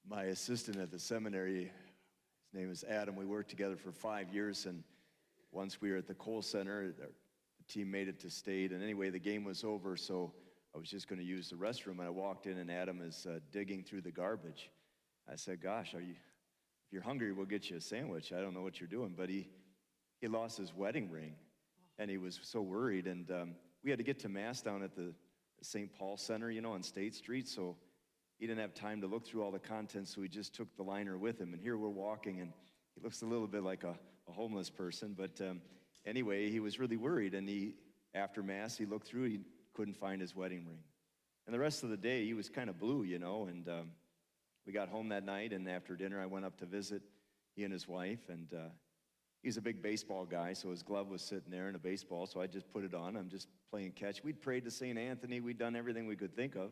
My assistant at the seminary, his name is Adam. We worked together for 5 years, and once we were at the Cole Center, the team made it to state, and anyway, the game was over, so I was just going to use the restroom, and I walked in, and Adam is digging through the garbage. I said, gosh, if you're hungry, we'll get you a sandwich. I don't know what you're doing, but he lost his wedding ring, and he was so worried, and we had to get to Mass down at the St. Paul Center, on State Street, so he didn't have time to look through all the contents, so he just took the liner with him. And here we're walking, and he looks a little bit like a homeless person. But anyway, he was really worried, and after Mass, he looked through, he couldn't find his wedding ring. And the rest of the day, he was kind of blue, and we got home that night, and after dinner, I went up to visit he and his wife, and he's a big baseball guy, so his glove was sitting there in a baseball, so I just put it on. I'm just playing catch. We'd prayed to St. Anthony. We'd done everything we could think of.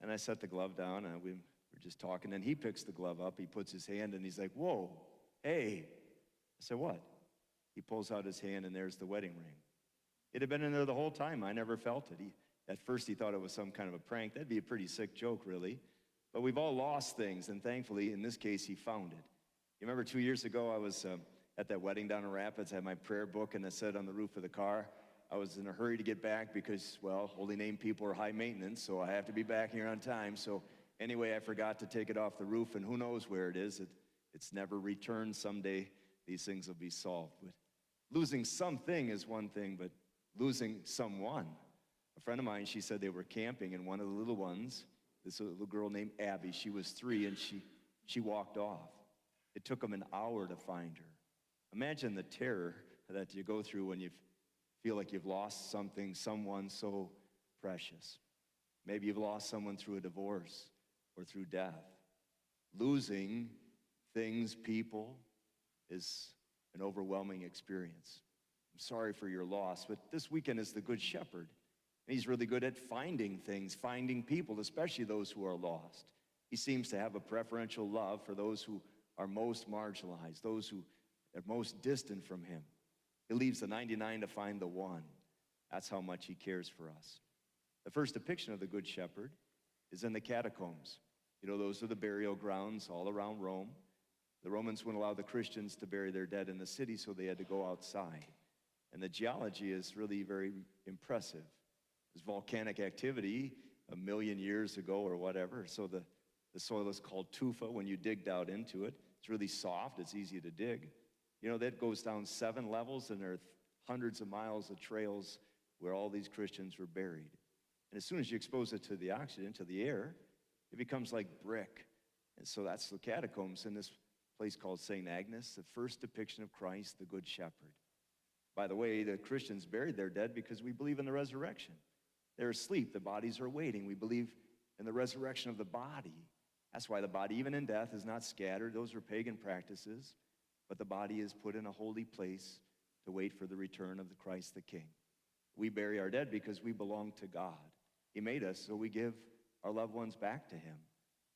And I set the glove down, and we were just talking, and he picks the glove up. He puts his hand, and he's like, whoa, hey. I said, what? He pulls out his hand, and there's the wedding ring. It had been in there the whole time. I never felt it. At first, he thought it was some kind of a prank. That'd be a pretty sick joke, really. But we've all lost things, and thankfully, in this case, he found it. You remember 2 years ago, I was at that wedding down in Rapids. I had my prayer book, and it said on the roof of the car, I was in a hurry to get back because, well, Holy Name people are high maintenance, so I have to be back here on time. So anyway, I forgot to take it off the roof, and who knows where it is. It's never returned. Someday these things will be solved. But losing something is one thing, but losing someone. A friend of mine, she said they were camping, and one of the little ones, this little girl named Abby, she was 3, and she walked off. It took them an hour to find her. Imagine the terror that you go through when you feel like you've lost something, someone so precious. Maybe you've lost someone through a divorce or through death. Losing things, people, is an overwhelming experience. I'm sorry for your loss, but this weekend is the Good Shepherd. And he's really good at finding things, finding people, especially those who are lost. He seems to have a preferential love for those who are most marginalized, those who are most distant from him. He leaves the 99 to find the one. That's how much he cares for us. The first depiction of the Good Shepherd is in the catacombs. Those are the burial grounds all around Rome. The Romans wouldn't allow the Christians to bury their dead in the city, so they had to go outside. And the geology is really very impressive. There's volcanic activity 1 million years ago or whatever, so the soil is called tufa when you dig down into it. It's really soft, it's easy to dig. That goes down 7 levels, and there are hundreds of miles of trails where all these Christians were buried. And as soon as you expose it to the oxygen, to the air, it becomes like brick. And so that's the catacombs in this place called St. Agnes, the first depiction of Christ, the Good Shepherd. By the way, the Christians buried their dead because we believe in the resurrection. They're asleep, the bodies are waiting. We believe in the resurrection of the body. That's why the body, even in death, is not scattered. Those are pagan practices. But the body is put in a holy place to wait for the return of the Christ the King. We bury our dead because we belong to God. He made us, so we give our loved ones back to him.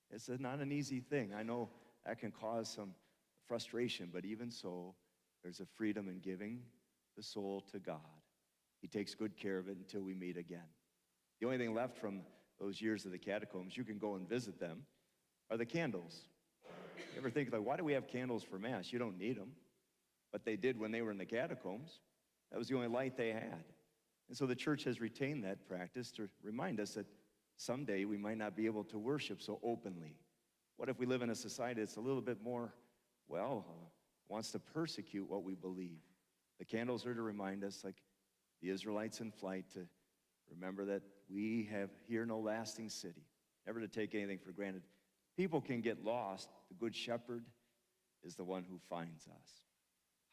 It's not an easy thing. I know that can cause some frustration, but even so, there's a freedom in giving the soul to God. He takes good care of it until we meet again. The only thing left from those years of the catacombs, you can go and visit them, are the candles. You ever think, why do we have candles for Mass? You don't need them. But they did when they were in the catacombs. That was the only light they had. And so the church has retained that practice to remind us that someday we might not be able to worship so openly. What if we live in a society that's a little bit more, wants to persecute what we believe? The candles are to remind us, like the Israelites in flight, to remember that we have here no lasting city, never to take anything for granted. People can get lost. The Good Shepherd is the one who finds us.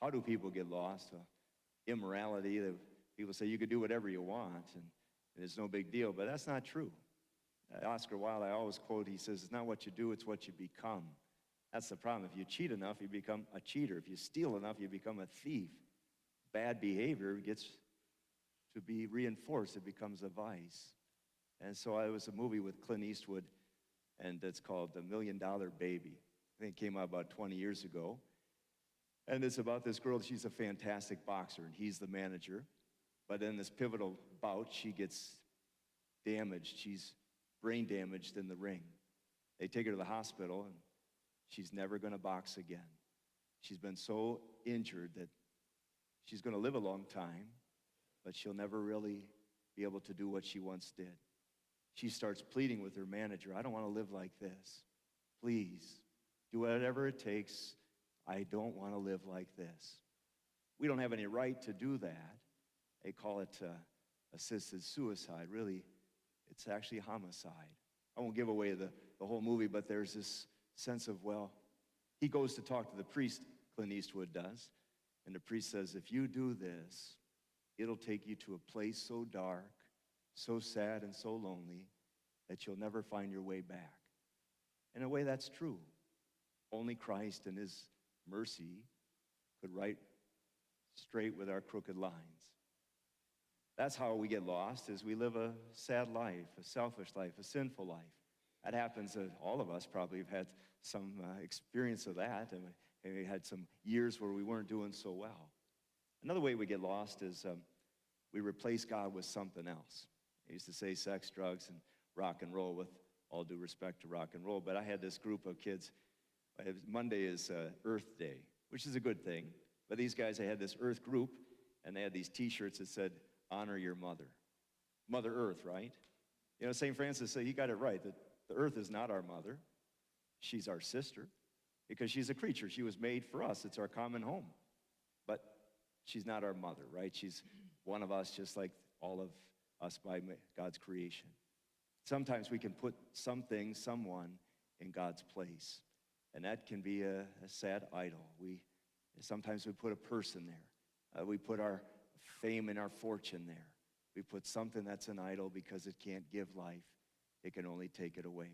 How do people get lost? Immorality. People say you could do whatever you want, and it's no big deal, but that's not true. Oscar Wilde, I always quote, he says, it's not what you do, it's what you become. That's the problem. If you cheat enough, you become a cheater. If you steal enough, you become a thief. Bad behavior gets to be reinforced. It becomes a vice. And so it was a movie with Clint Eastwood, and it's called The $1 Million Baby. I think it came out about 20 years ago. And it's about this girl. She's a fantastic boxer, and he's the manager. But in this pivotal bout, she gets damaged. She's brain damaged in the ring. They take her to the hospital, and she's never going to box again. She's been so injured that she's going to live a long time, but she'll never really be able to do what she once did. She starts pleading with her manager, I don't want to live like this. Please, do whatever it takes. I don't want to live like this. We don't have any right to do that. They call it assisted suicide. Really, it's actually homicide. I won't give away the whole movie, but there's this sense of, well, he goes to talk to the priest, Clint Eastwood does, and the priest says, if you do this, it'll take you to a place so dark, so sad, and so lonely that you'll never find your way back. In a way, that's true. Only Christ and his mercy could right straight with our crooked lines. That's how we get lost, is we live a sad life, a selfish life, a sinful life. That happens, all of us probably have had some experience of that, and we had some years where we weren't doing so well. Another way we get lost is we replace God with something else. I used to say sex, drugs, and rock and roll, with all due respect to rock and roll, but I had this group of kids. Monday is Earth Day, which is a good thing, but these guys, they had this Earth group, and they had these T-shirts that said, honor your mother. Mother Earth, right? You know, St. Francis said, he got it right, that the earth is not our mother. She's our sister, because she's a creature. She was made for us. It's our common home. But she's not our mother, right? She's one of us, just like all of us by God's creation. Sometimes we can put something, someone, in God's place, and that can be a sad idol. Sometimes we put a person there. We put our fame and our fortune there. We put something that's an idol because it can't give life. It can only take it away.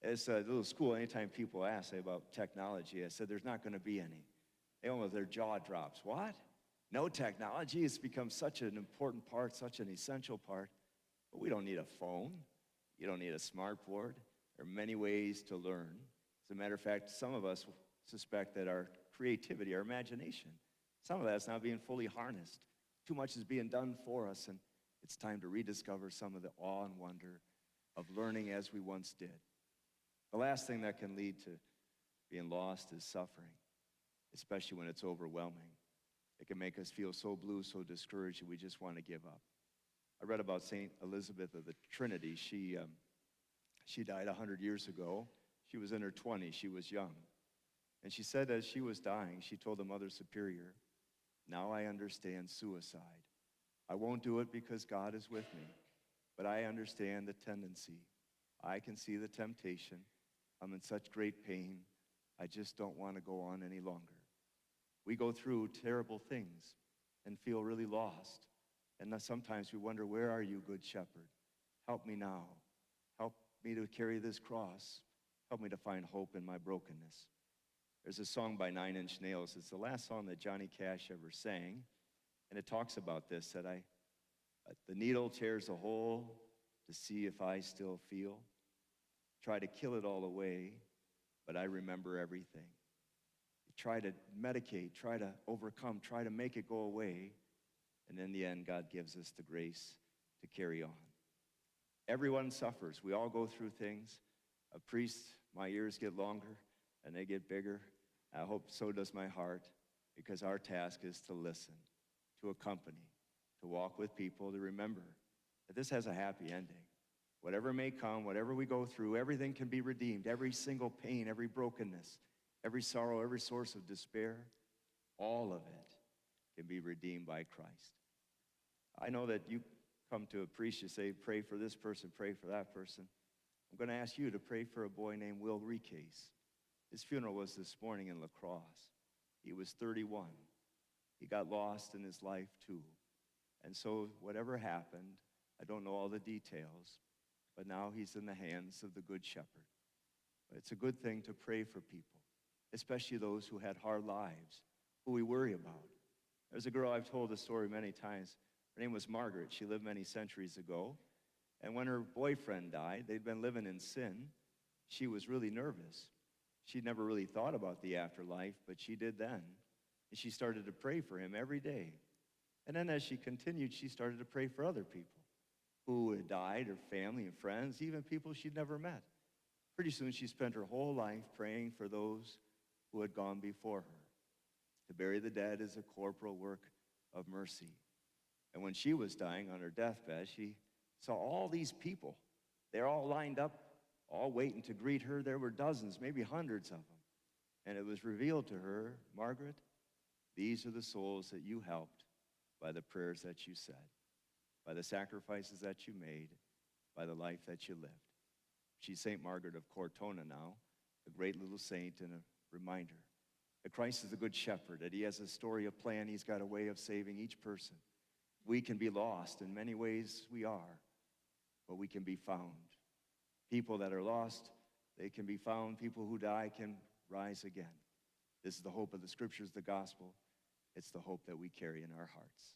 As a little school, anytime people ask about technology, I said, there's not going to be any. They almost, their jaw drops. What? No technology? It's become such an important part, such an essential part. But we don't need a phone. You don't need a smartboard. There are many ways to learn. As a matter of fact, some of us suspect that our creativity, our imagination, some of that's not being fully harnessed. Too much is being done for us, and it's time to rediscover some of the awe and wonder of learning as we once did. The last thing that can lead to being lost is suffering, especially when it's overwhelming. It can make us feel so blue, so discouraged, that we just want to give up. I read about St. Elizabeth of the Trinity. She died 100 years ago. She was in her 20s. She was young. And she said as she was dying, she told the Mother Superior, now I understand suicide. I won't do it because God is with me, but I understand the tendency. I can see the temptation. I'm in such great pain. I just don't want to go on any longer. We go through terrible things and feel really lost. And sometimes we wonder, where are you, Good Shepherd? Help me now. Help me to carry this cross. Help me to find hope in my brokenness. There's a song by 9 Inch Nails. It's the last song that Johnny Cash ever sang. And it talks about this, that the needle tears a hole to see if I still feel. Try to kill it all away, but I remember everything. Try to medicate, try to overcome, try to make it go away. And in the end, God gives us the grace to carry on. Everyone suffers. We all go through things. A priest, my ears get longer and they get bigger. I hope so does my heart, because our task is to listen, to accompany, to walk with people, to remember that this has a happy ending. Whatever may come, whatever we go through, everything can be redeemed. Every single pain, every brokenness, every sorrow, every source of despair, all of it can be redeemed by Christ. I know that you come to a priest, you say, pray for this person, pray for that person. I'm going to ask you to pray for a boy named Will Recase. His funeral was this morning in La Crosse. He was 31. He got lost in his life too. And so whatever happened, I don't know all the details, but now he's in the hands of the Good Shepherd. But it's a good thing to pray for people, especially those who had hard lives, who we worry about. There's a girl, I've told the story many times. Her name was Margaret. She lived many centuries ago. And when her boyfriend died, they'd been living in sin. She was really nervous. She'd never really thought about the afterlife, but she did then. And she started to pray for him every day. And then as she continued, she started to pray for other people who had died, her family and friends, even people she'd never met. Pretty soon she spent her whole life praying for those who had gone before her. To bury the dead is a corporal work of mercy. And when she was dying on her deathbed, she saw all these people. They're all lined up, all waiting to greet her. There were dozens, maybe hundreds of them. And it was revealed to her, Margaret, these are the souls that you helped by the prayers that you said, by the sacrifices that you made, by the life that you lived. She's St. Margaret of Cortona now, a great little saint and a reminder that Christ is the good shepherd, that he has a story, a plan. He's got a way of saving each person. We can be lost. In many ways we are, but we can be found. People that are lost, they can be found. People who die can rise again. This is the hope of the scriptures, the gospel. It's the hope that we carry in our hearts.